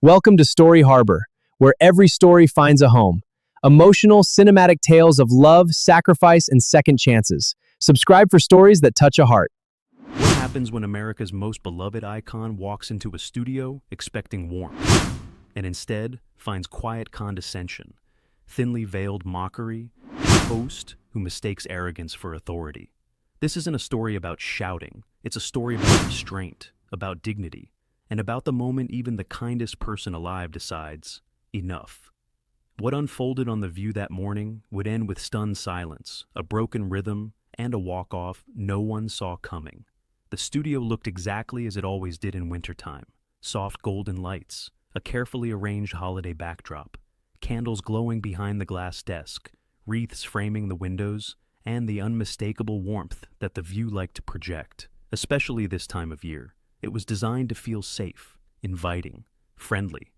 Welcome to Story Harbor, where every story finds a home. Emotional, cinematic tales of love, sacrifice, and second chances. Subscribe for stories that touch a heart. What happens when America's most beloved icon walks into a studio expecting warmth, and instead finds quiet condescension, thinly veiled mockery, and a host who mistakes arrogance for authority? This isn't a story about shouting. It's a story about restraint, about dignity, and about the moment even the kindest person alive decides, enough. What unfolded on The View that morning would end with stunned silence, a broken rhythm, and a walk-off no one saw coming. The studio looked exactly as it always did in wintertime. Soft golden lights, a carefully arranged holiday backdrop, candles glowing behind the glass desk, wreaths framing the windows, and the unmistakable warmth that The View liked to project, especially this time of year. It was designed to feel safe, inviting, friendly.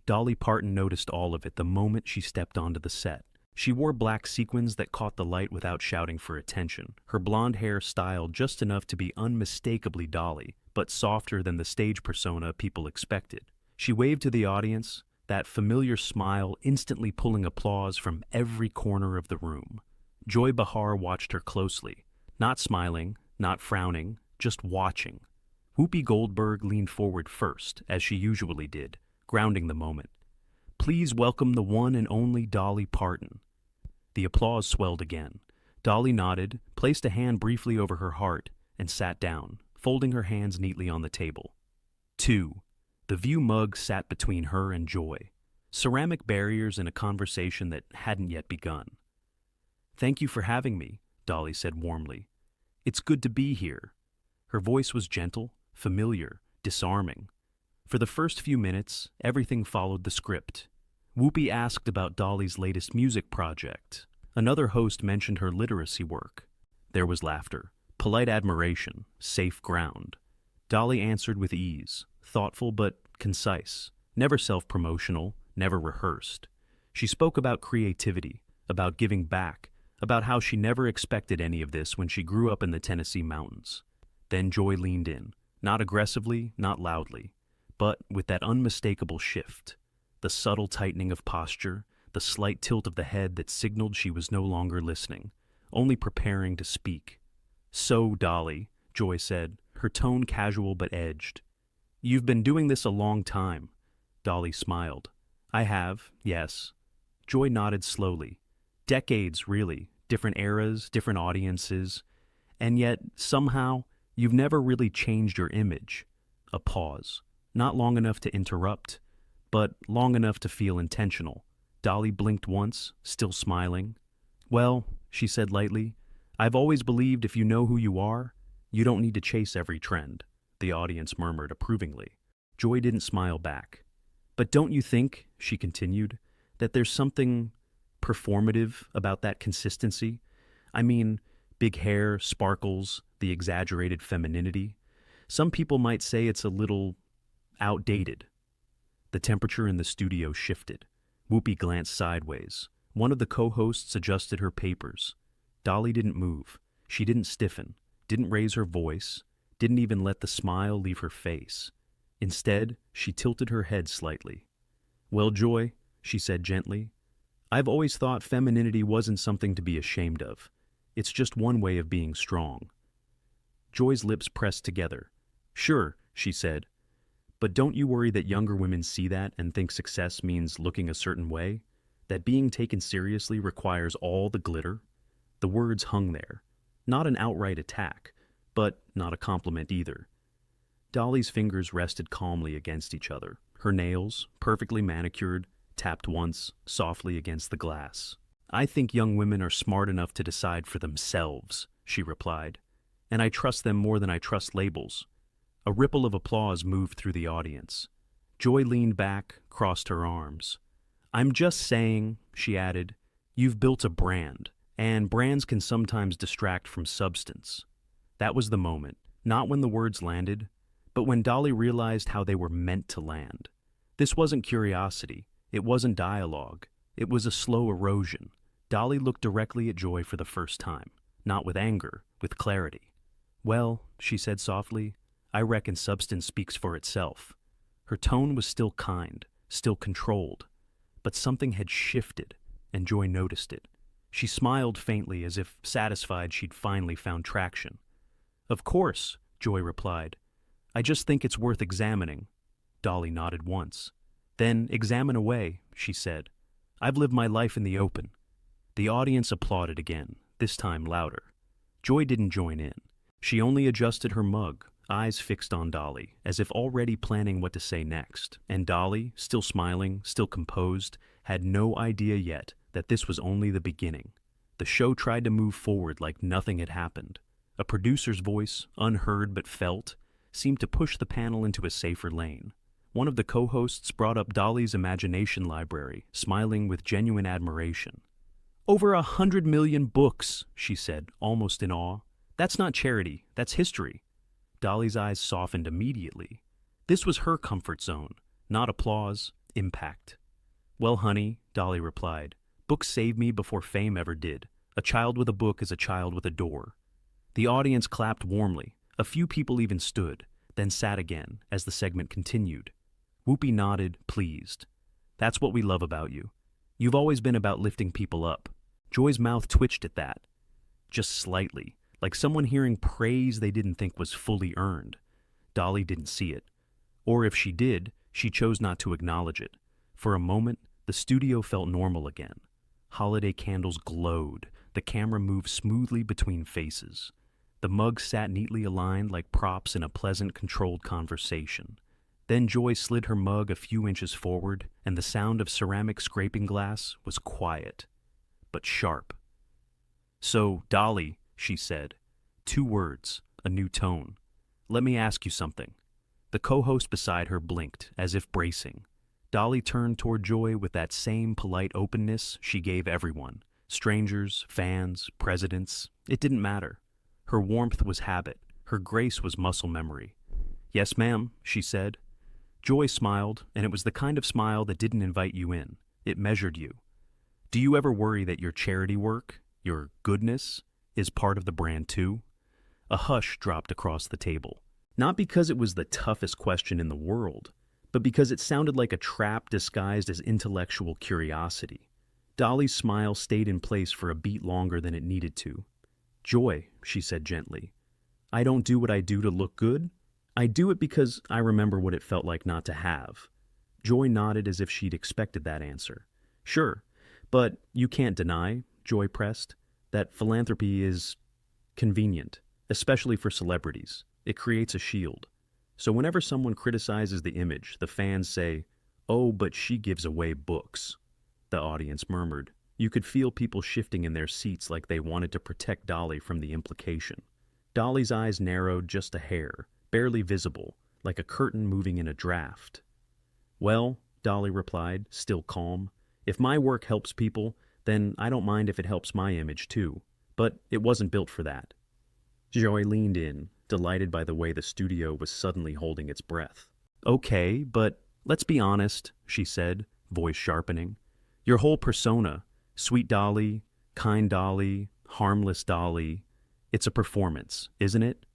Dolly Parton noticed all of it the moment she stepped onto the set. She wore black sequins that caught the light without shouting for attention, her blonde hair styled just enough to be unmistakably Dolly, but softer than the stage persona people expected. She waved to the audience, that familiar smile instantly pulling applause from every corner of the room. Joy Behar watched her closely, not smiling, not frowning, just watching. Whoopi Goldberg leaned forward first, as she usually did, grounding the moment. "Please welcome the one and only Dolly Parton." The applause swelled again. Dolly nodded, placed a hand briefly over her heart, and sat down, folding her hands neatly on the table. 2. The View mug sat between her and Joy, ceramic barriers in a conversation that hadn't yet begun. "Thank you for having me," Dolly said warmly. "It's good to be here." Her voice was gentle, familiar, disarming. For the first few minutes, everything followed the script. Whoopi asked about Dolly's latest music project. Another host mentioned her literacy work. There was laughter, polite admiration, safe ground. Dolly answered with ease, thoughtful but concise, never self-promotional, never rehearsed. She spoke about creativity, about giving back, about how she never expected any of this when she grew up in the Tennessee mountains. Then Joy leaned in, not aggressively, not loudly, but with that unmistakable shift, the subtle tightening of posture, the slight tilt of the head that signaled she was no longer listening, only preparing to speak. "So, Dolly," Joy said, her tone casual but edged. "You've been doing this a long time." Dolly smiled. "I have, yes." Joy nodded slowly. "Decades, really, different eras, different audiences, and yet, somehow, you've never really changed your image." A pause. Not long enough to interrupt, but long enough to feel intentional. Dolly blinked once, still smiling. "Well," she said lightly, "I've always believed if you know who you are, you don't need to chase every trend." The audience murmured approvingly. Joy didn't smile back. "But don't you think," she continued, "that there's something performative about that consistency? I mean, big hair, sparkles, the exaggerated femininity. Some people might say it's a little outdated." The temperature in the studio shifted. Whoopi glanced sideways. One of the co-hosts adjusted her papers. Dolly didn't move. She didn't stiffen, didn't raise her voice, didn't even let the smile leave her face. Instead, she tilted her head slightly. "Well, Joy," she said gently, "I've always thought femininity wasn't something to be ashamed of. It's just one way of being strong." Joy's lips pressed together. "Sure," she said, "but don't you worry that younger women see that and think success means looking a certain way? That being taken seriously requires all the glitter?" The words hung there. Not an outright attack, but not a compliment either. Dolly's fingers rested calmly against each other. Her nails, perfectly manicured, tapped once, softly against the glass. "I think young women are smart enough to decide for themselves," she replied. "And I trust them more than I trust labels." A ripple of applause moved through the audience. Joy leaned back, crossed her arms. "I'm just saying," she added, "you've built a brand, and brands can sometimes distract from substance." That was the moment, not when the words landed, but when Dolly realized how they were meant to land. This wasn't curiosity, it wasn't dialogue, it was a slow erosion. Dolly looked directly at Joy for the first time, not with anger, with clarity. "Well," she said softly, "I reckon substance speaks for itself." Her tone was still kind, still controlled, but something had shifted, and Joy noticed it. She smiled faintly as if satisfied she'd finally found traction. "Of course," Joy replied. "I just think it's worth examining." Dolly nodded once. "Then examine away," she said. "I've lived my life in the open." The audience applauded again, this time louder. Joy didn't join in. She only adjusted her mug, eyes fixed on Dolly, as if already planning what to say next. And Dolly, still smiling, still composed, had no idea yet that this was only the beginning. The show tried to move forward like nothing had happened. A producer's voice, unheard but felt, seemed to push the panel into a safer lane. One of the co-hosts brought up Dolly's imagination library, smiling with genuine admiration. "Over 100 million books," she said, almost in awe. "That's not charity, that's history." Dolly's eyes softened immediately. This was her comfort zone, not applause, impact. "Well, honey," Dolly replied, "books saved me before fame ever did. A child with a book is a child with a door." The audience clapped warmly. A few people even stood, then sat again as the segment continued. Whoopi nodded, pleased. "That's what we love about you. You've always been about lifting people up." Joy's mouth twitched at that, just slightly, like someone hearing praise they didn't think was fully earned. Dolly didn't see it. Or if she did, she chose not to acknowledge it. For a moment, the studio felt normal again. Holiday candles glowed. The camera moved smoothly between faces. The mugs sat neatly aligned like props in a pleasant, controlled conversation. Then Joy slid her mug a few inches forward, and the sound of ceramic scraping glass was quiet, but sharp. "So, Dolly," she said. 2 words, a new tone. "Let me ask you something." The co-host beside her blinked, as if bracing. Dolly turned toward Joy with that same polite openness she gave everyone. Strangers, fans, presidents, it didn't matter. Her warmth was habit. Her grace was muscle memory. "Yes, ma'am," she said. Joy smiled, and it was the kind of smile that didn't invite you in. It measured you. "Do you ever worry that your charity work, your goodness, is part of the brand too?" A hush dropped across the table. Not because it was the toughest question in the world, but because it sounded like a trap disguised as intellectual curiosity. Dolly's smile stayed in place for a beat longer than it needed to. "Joy," she said gently, "I don't do what I do to look good. I do it because I remember what it felt like not to have." Joy nodded as if she'd expected that answer. "Sure, but you can't deny," Joy pressed, "that philanthropy is convenient, especially for celebrities. It creates a shield. So whenever someone criticizes the image, the fans say, 'Oh, but she gives away books.'" The audience murmured. You could feel people shifting in their seats like they wanted to protect Dolly from the implication. Dolly's eyes narrowed just a hair, barely visible, like a curtain moving in a draft. "Well," Dolly replied, still calm, "if my work helps people, then I don't mind if it helps my image too. But it wasn't built for that." Joy leaned in, delighted by the way the studio was suddenly holding its breath. "Okay, but let's be honest," she said, voice sharpening. "Your whole persona, sweet Dolly, kind Dolly, harmless Dolly, it's a performance, isn't it?"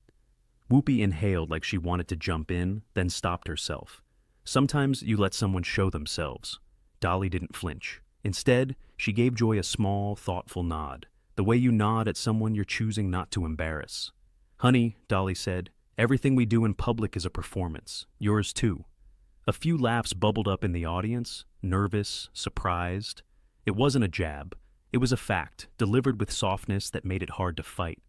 Whoopi inhaled like she wanted to jump in, then stopped herself. Sometimes you let someone show themselves. Dolly didn't flinch. Instead, she gave Joy a small, thoughtful nod, the way you nod at someone you're choosing not to embarrass. "Honey," Dolly said, "everything we do in public is a performance. Yours too." A few laughs bubbled up in the audience, nervous, surprised. It wasn't a jab. It was a fact, delivered with softness that made it hard to fight.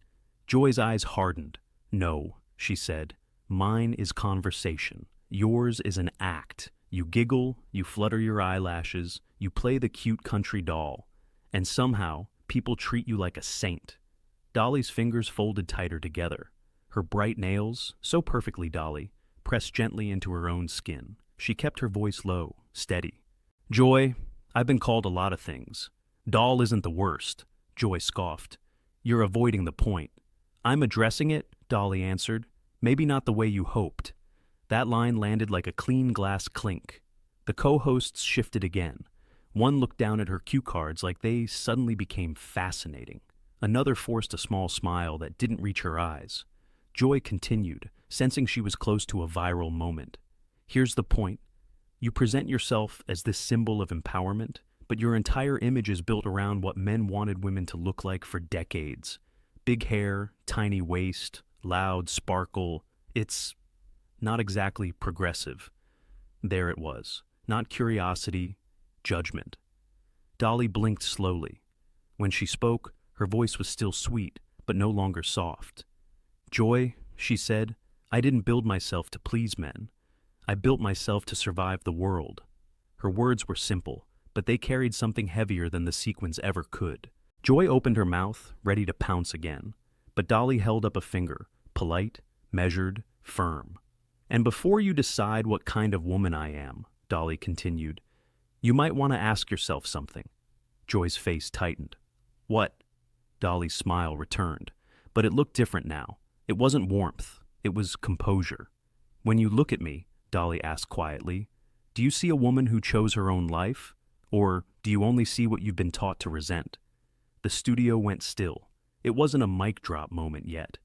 Joy's eyes hardened. "No," she said. "Mine is conversation. Yours is an act. You giggle, you flutter your eyelashes, you play the cute country doll. And somehow, people treat you like a saint." Dolly's fingers folded tighter together. Her bright nails, so perfectly Dolly, pressed gently into her own skin. She kept her voice low, steady. "Joy, I've been called a lot of things. Doll isn't the worst," Joy scoffed. "You're avoiding the point." "I'm addressing it," Dolly answered. "Maybe not the way you hoped." That line landed like a clean glass clink. The co-hosts shifted again. One looked down at her cue cards like they suddenly became fascinating. Another forced a small smile that didn't reach her eyes. Joy continued, sensing she was close to a viral moment. Here's the point. You present yourself as this symbol of empowerment, but your entire image is built around what men wanted women to look like for decades. Big hair, tiny waist, loud sparkle. It's not exactly progressive. There it was. Not curiosity, judgment. Dolly blinked slowly. When she spoke, her voice was still sweet, but no longer soft. "Joy," she said, "I didn't build myself to please men. I built myself to survive the world." Her words were simple, but they carried something heavier than the sequins ever could. Joy opened her mouth, ready to pounce again, but Dolly held up a finger, polite, measured, firm. "And before you decide what kind of woman I am," Dolly continued, "you might want to ask yourself something." Joy's face tightened. "What?" Dolly's smile returned, but it looked different now. It wasn't warmth, it was composure. "When you look at me," Dolly asked quietly, "do you see a woman who chose her own life? Or do you only see what you've been taught to resent?" The studio went still. It wasn't a mic drop moment yet.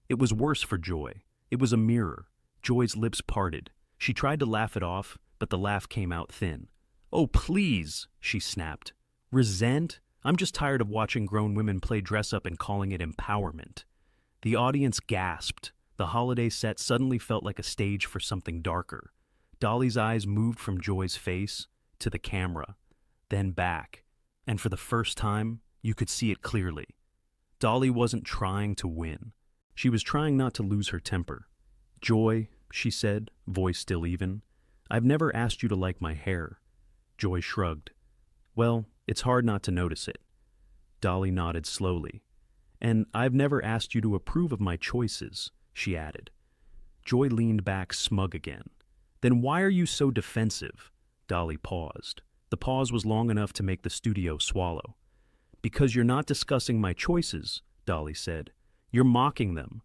It was worse for Joy. It was a mirror. Joy's lips parted. She tried to laugh it off, but the laugh came out thin. "Oh, please," she snapped. "Resent? I'm just tired of watching grown women play dress-up and calling it empowerment." The audience gasped. The holiday set suddenly felt like a stage for something darker. Dolly's eyes moved from Joy's face to the camera, then back, and for the first time, you could see it clearly. Dolly wasn't trying to win. She was trying not to lose her temper. "Joy," she said, voice still even, "I've never asked you to like my hair." Joy shrugged. "Well, it's hard not to notice it." Dolly nodded slowly. "And I've never asked you to approve of my choices," she added. Joy leaned back smug again. "Then why are you so defensive?" Dolly paused. The pause was long enough to make the studio swallow. "Because you're not discussing my choices," Dolly said. "You're mocking them."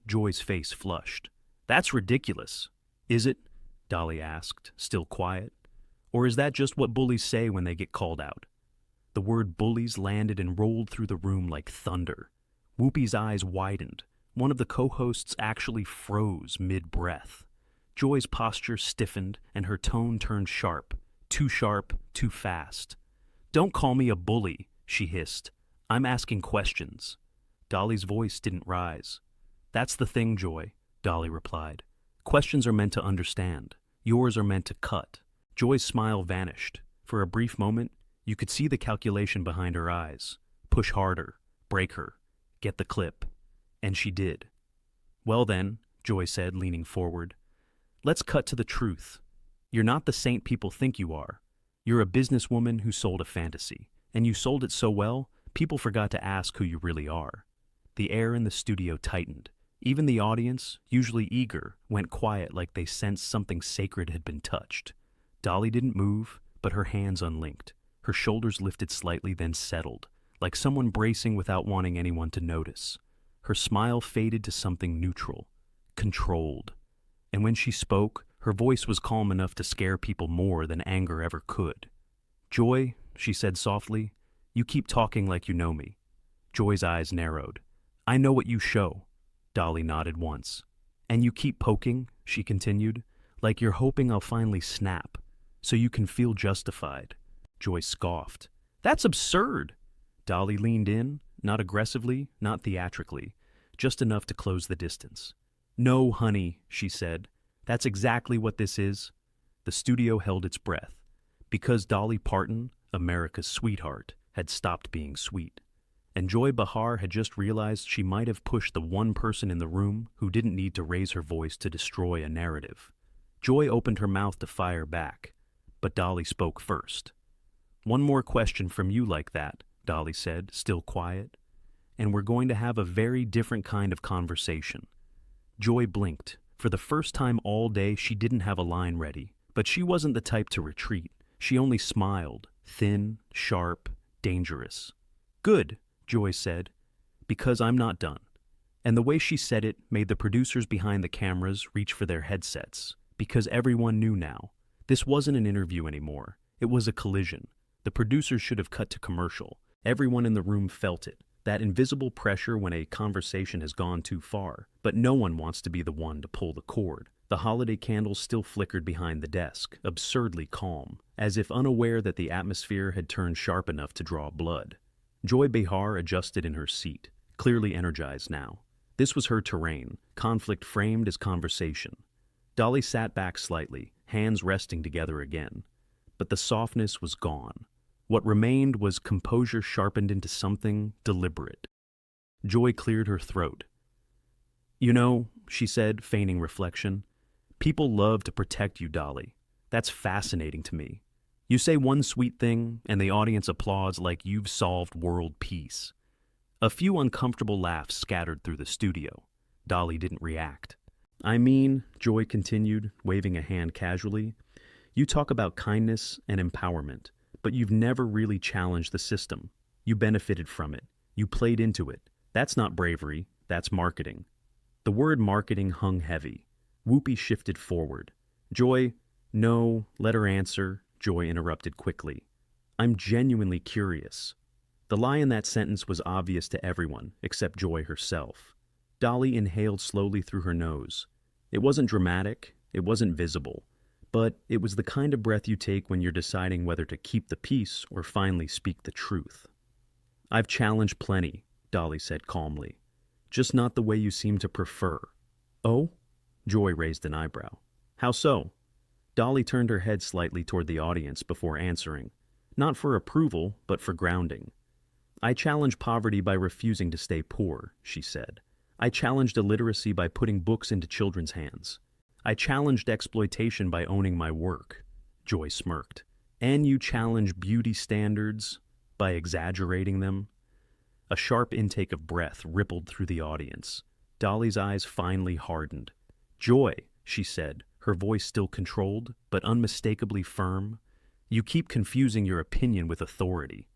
Joy's face flushed. "That's ridiculous." "Is it?" Dolly asked, still quiet. "Or is that just what bullies say when they get called out?" The word bullies landed and rolled through the room like thunder. Whoopi's eyes widened. One of the co-hosts actually froze mid-breath. Joy's posture stiffened and her tone turned sharp. Sharp, too fast. "Don't call me a bully," she hissed. "I'm asking questions." Dolly's voice didn't rise. "That's the thing, Joy," Dolly replied. "Questions are meant to understand. Yours are meant to cut." Joy's smile vanished. For a brief moment, you could see the calculation behind her eyes. Push harder. Break her. Get the clip. And she did. "Well then," Joy said, leaning forward, "let's cut to the truth. You're not the saint people think you are. You're a businesswoman who sold a fantasy. And you sold it so well, people forgot to ask who you really are." The air in the studio tightened. Even the audience, usually eager, went quiet like they sensed something sacred had been touched. Dolly didn't move, but her hands unlinked. Her shoulders lifted slightly, then settled, like someone bracing without wanting anyone to notice. Her smile faded to something neutral, controlled. And when she spoke, her voice was calm enough to scare people more than anger ever could. "Joy," she said softly, "you keep talking like you know me." Joy's eyes narrowed. "I know what you show." Dolly nodded once. "And you keep poking," she continued, "like you're hoping I'll finally snap, so you can feel justified." Joy scoffed. "That's absurd." Dolly leaned in, not aggressively, not theatrically, just enough to close the distance. "No, honey," she said. "That's exactly what this is." The studio held its breath. Because Dolly Parton, America's sweetheart, had stopped being sweet. And Joy Behar had just realized she might have pushed the one person in the room who didn't need to raise her voice to destroy a narrative. Joy opened her mouth to fire back, but Dolly spoke first. "One more question from you like that," Dolly said, still quiet, "and we're going to have a very different kind of conversation." Joy blinked. For the first time all day, she didn't have a line ready, but she wasn't the type to retreat. She only smiled, thin, sharp, dangerous. "Good," Joy said, "because I'm not done." And the way she said it made the producers behind the cameras reach for their headsets, because everyone knew now. This wasn't an interview anymore. It was a collision. The producers should have cut to commercial. Everyone in the room felt it, that invisible pressure when a conversation has gone too far, but no one wants to be the one to pull the cord. The holiday candles still flickered behind the desk, absurdly calm, as if unaware that the atmosphere had turned sharp enough to draw blood. Joy Behar adjusted in her seat, clearly energized now. This was her terrain, conflict framed as conversation. Dolly sat back slightly, hands resting together again. But the softness was gone. What remained was composure sharpened into something deliberate. Joy cleared her throat. "You know," she said, feigning reflection, "people love to protect you, Dolly. That's fascinating to me. You say one sweet thing, and the audience applauds like you've solved world peace." A few uncomfortable laughs scattered through the studio. Dolly didn't react. "I mean," Joy continued, waving a hand casually, "you talk about kindness and empowerment, but you've never really challenged the system. You benefited from it. You played into it. That's not bravery, that's marketing." The word marketing hung heavy. Whoopi shifted forward. "Joy, no, let her answer," Joy interrupted quickly. "I'm genuinely curious." The lie in that sentence was obvious to everyone, except Joy herself. Dolly inhaled slowly through her nose. It wasn't dramatic, it wasn't visible, but it was the kind of breath you take when you're deciding whether to keep the peace or finally speak the truth. "I've challenged plenty," Dolly said calmly. "Just not the way you seem to prefer." "Oh?" Joy raised an eyebrow. "How so?" Dolly turned her head slightly toward the audience before answering, not for approval, but for grounding. "I challenge poverty by refusing to stay poor," she said. "I challenged illiteracy by putting books into children's hands. I challenged exploitation by owning my work." Joy smirked. "And you challenge beauty standards by exaggerating them?" A sharp intake of breath rippled through the audience. Dolly's eyes finally hardened. "Joy," she said, her voice still controlled, but unmistakably firm, "you keep confusing your opinion with authority."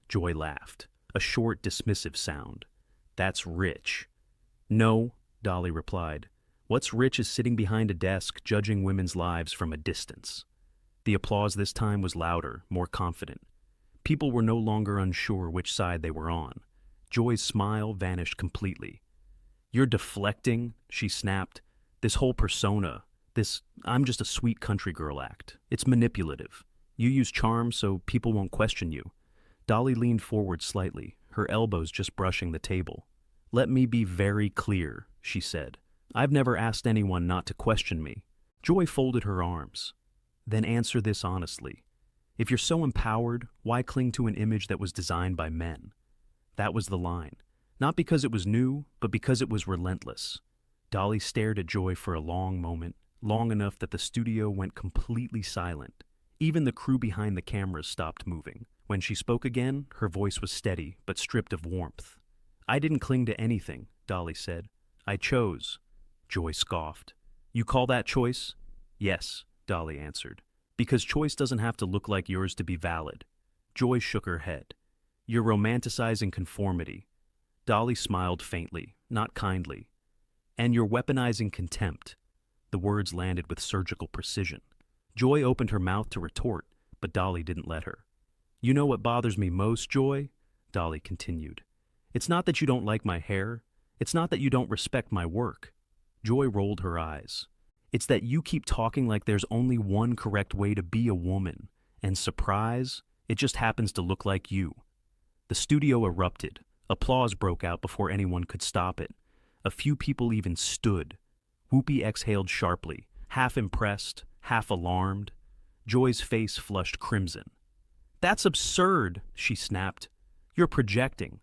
Joy laughed, a short, dismissive sound. "That's rich." "No," Dolly replied. "What's rich is sitting behind a desk judging women's lives from a distance." The applause this time was louder, more confident. People were no longer unsure which side they were on. Joy's smile vanished completely. "You're deflecting," she snapped. "This whole persona, this 'I'm just a sweet country girl' act, it's manipulative. You use charm so people won't question you." Dolly leaned forward slightly, her elbows just brushing the table. "Let me be very clear," she said. "I've never asked anyone not to question me." Joy folded her arms. "Then answer this honestly. If you're so empowered, why cling to an image that was designed by men?" That was the line. Not because it was new, but because it was relentless. Dolly stared at Joy for a long moment, long enough that the studio went completely silent. Even the crew behind the cameras stopped moving. When she spoke again, her voice was steady, but stripped of warmth. "I didn't cling to anything," Dolly said. "I chose." Joy scoffed. "You call that choice?" "Yes," Dolly answered. "Because choice doesn't have to look like yours to be valid." Joy shook her head. "You're romanticizing conformity." Dolly smiled faintly, not kindly. "And you're weaponizing contempt." The words landed with surgical precision. Joy opened her mouth to retort, but Dolly didn't let her. "You know what bothers me most, Joy?" Dolly continued. "It's not that you don't like my hair. It's not that you don't respect my work." Joy rolled her eyes. "It's that you keep talking like there's only one correct way to be a woman. And surprise, it just happens to look like you." The studio erupted. Applause broke out before anyone could stop it. A few people even stood. Whoopi exhaled sharply, half impressed, half alarmed. Joy's face flushed crimson. "That's absurd," she snapped. "You're projecting."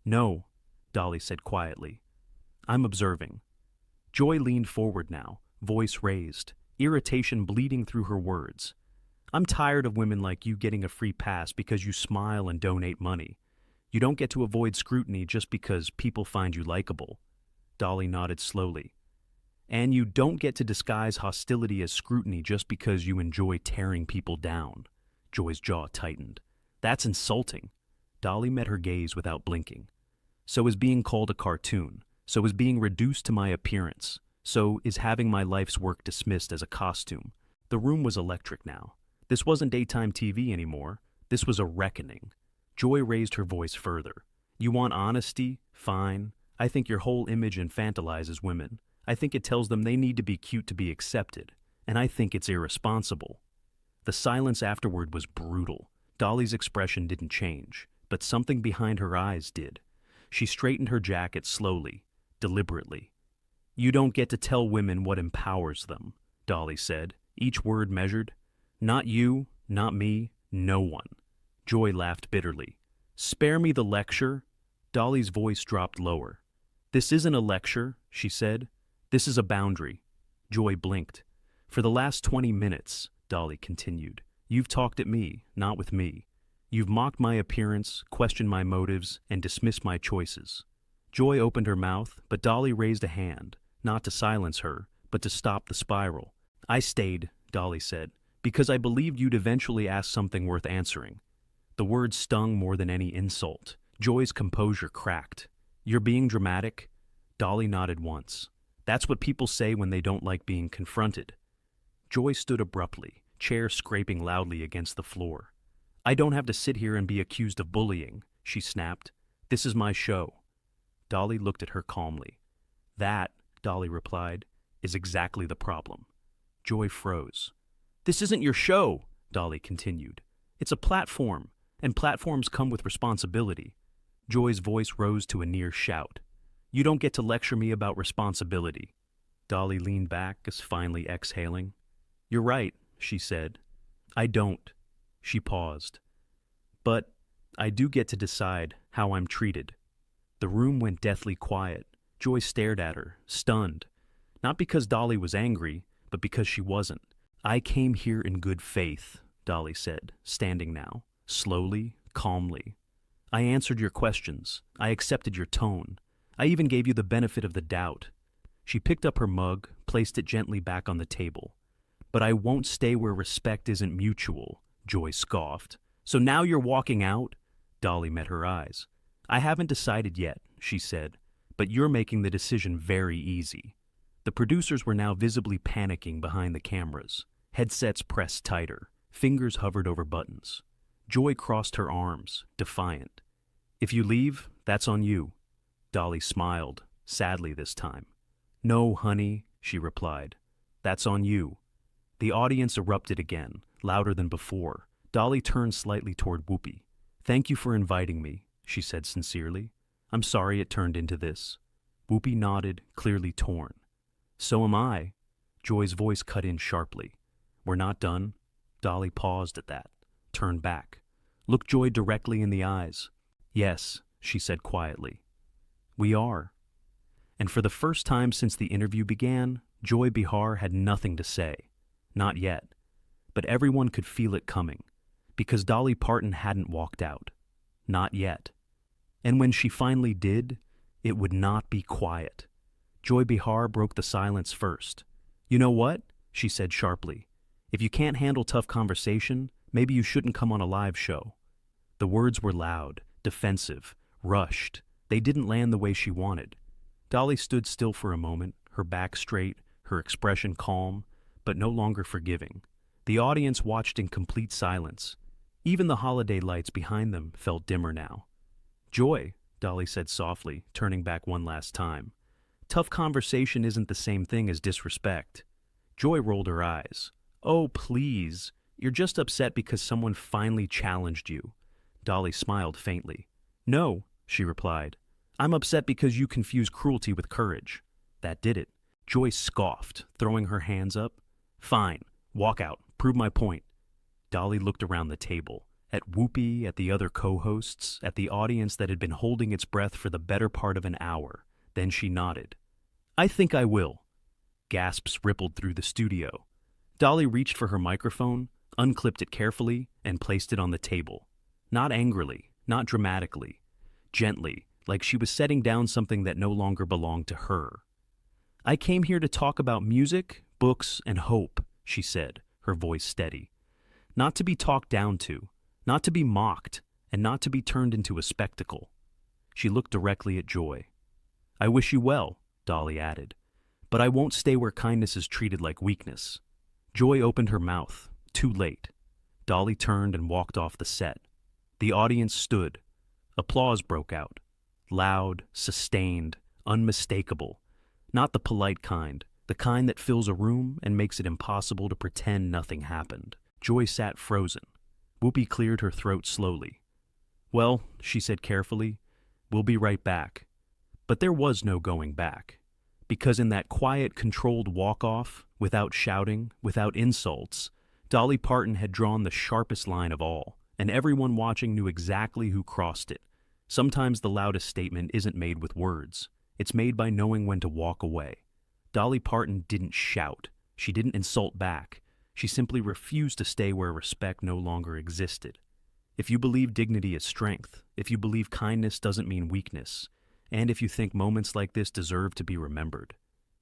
"No," Dolly said quietly. "I'm observing." Joy leaned forward now, voice raised, irritation bleeding through her words. "I'm tired of women like you getting a free pass because you smile and donate money. You don't get to avoid scrutiny just because people find you likable." Dolly nodded slowly. "And you don't get to disguise hostility as scrutiny just because you enjoy tearing people down." Joy's jaw tightened. "That's insulting." Dolly met her gaze without blinking. "So is being called a cartoon. So is being reduced to my appearance. So is having my life's work dismissed as a costume." The room was electric now. This wasn't daytime TV anymore. This was a reckoning. Joy raised her voice further. "You want honesty? Fine. I think your whole image infantilizes women. I think it tells them they need to be cute to be accepted, and I think it's irresponsible. The silence afterward was brutal. Dolly's expression didn't change, but something behind her eyes did. She straightened her jacket slowly, deliberately. "You don't get to tell women what empowers them," Dolly said, each word measured. "Not you, not me, no one." Joy laughed bitterly. "Spare me the lecture." Dolly's voice dropped lower. "This isn't a lecture," she said. "This is a boundary." Joy blinked. "For the last 20 minutes, Dolly continued, you've talked at me, not with me. You've mocked my appearance, questioned my motives, and dismissed my choices." Joy opened her mouth, but Dolly raised a hand, not to silence her, but to stop the spiral. "I stayed," Dolly said, "because I believed you'd eventually ask something worth answering." The words stung more than any insult. Joy's composure cracked. "You're being dramatic?" Dolly nodded once. "That's what people say when they don't like being confronted." Joy stood abruptly, chair scraping loudly against the floor. "I don't have to sit here and be accused of bullying," she snapped. "This is my show." Dolly looked at her calmly. "That," Dolly replied, "is exactly the problem." Joy froze. "This isn't your show," Dolly continued. "It's a platform, and platforms come with responsibility." Joy's voice rose to a near shout. "You don't get to lecture me about responsibility." Dolly leaned back as finally exhaling. "You're right," she said. "I don't." She paused. "But I do get to decide how I'm treated." The room went deathly quiet. Joy stared at her, stunned. Not because Dolly was angry, but because she wasn't. "I came here in good faith," Dolly said, standing now, slowly, calmly. "I answered your questions. I accepted your tone. I even gave you the benefit of the doubt." She picked up her mug, placed it gently back on the table. "But I won't stay where respect isn't mutual," Joy scoffed. "So now you're walking out?" Dolly met her eyes. "I haven't decided yet," she said, "but you're making the decision very easy." The producers were now visibly panicking behind the cameras. Headsets pressed tighter. Fingers hovered over buttons. Joy crossed her arms, defiant. "If you leave, that's on you." Dolly smiled, sadly this time. "No, honey," she replied. "That's on you." The audience erupted again, louder than before. Dolly turned slightly toward Whoopi. "Thank you for inviting me," she said sincerely. "I'm sorry it turned into this." Whoopi nodded, clearly torn. "So am I." Joy's voice cut in sharply. "We're not done?" Dolly paused at that, turned back. Looked Joy directly in the eyes. "Yes," she said quietly. "We are." And for the first time since the interview began, Joy Behar had nothing to say. Not yet. But everyone could feel it coming, because Dolly Parton hadn't walked out. Not yet. And when she finally did, it would not be quiet. Joy Behar broke the silence first. "You know what?" she said sharply. "If you can't handle tough conversation, maybe you shouldn't come on a live show." The words were loud, defensive, rushed. They didn't land the way she wanted. Dolly stood still for a moment, her back straight, her expression calm, but no longer forgiving. The audience watched in complete silence. Even the holiday lights behind them felt dimmer now. "Joy," Dolly said softly, turning back one last time. "Tough conversation isn't the same thing as disrespect." Joy rolled her eyes. "Oh, please. You're just upset because someone finally challenged you." Dolly smiled faintly. "No," she replied. "I'm upset because you confuse cruelty with courage." That did it. Joy scoffed, throwing her hands up. "Fine. Walk out. Prove my point." Dolly looked around the table, at Whoopi, at the other co-hosts, at the audience that had been holding its breath for the better part of an hour. Then she nodded. "I think I will." Gasps rippled through the studio. Dolly reached for her microphone, unclipped it carefully, and placed it on the table. Not angrily, not dramatically. Gently, like she was setting down something that no longer belonged to her. "I came here to talk about music, books, and hope," she said, her voice steady. "Not to be talked down to, not to be mocked, and not to be turned into a spectacle." She looked directly at Joy. "I wish you well," Dolly added, "but I won't stay where kindness is treated like weakness." Joy opened her mouth, too late. Dolly turned and walked off the set. The audience stood. Applause broke out. Loud, sustained, unmistakable. Not the polite kind, the kind that fills a room and makes it impossible to pretend nothing happened. Joy sat frozen. Whoopi cleared her throat slowly. "Well," she said carefully, "we'll be right back." But there was no going back. Because in that quiet, controlled walk-off, without shouting, without insults, Dolly Parton had drawn the sharpest line of all, and everyone watching knew exactly who crossed it. Sometimes the loudest statement isn't made with words. It's made by knowing when to walk away. Dolly Parton didn't shout. She didn't insult back. She simply refused to stay where respect no longer existed. If you believe dignity is strength, if you believe kindness doesn't mean weakness, and if you think moments like this deserve to be remembered,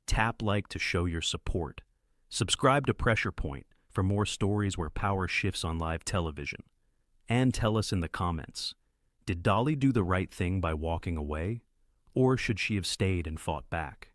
tap like to show your support. Subscribe to Pressure Point for more stories where power shifts on live television. And tell us in the comments, did Dolly do the right thing by walking away, or should she have stayed and fought back?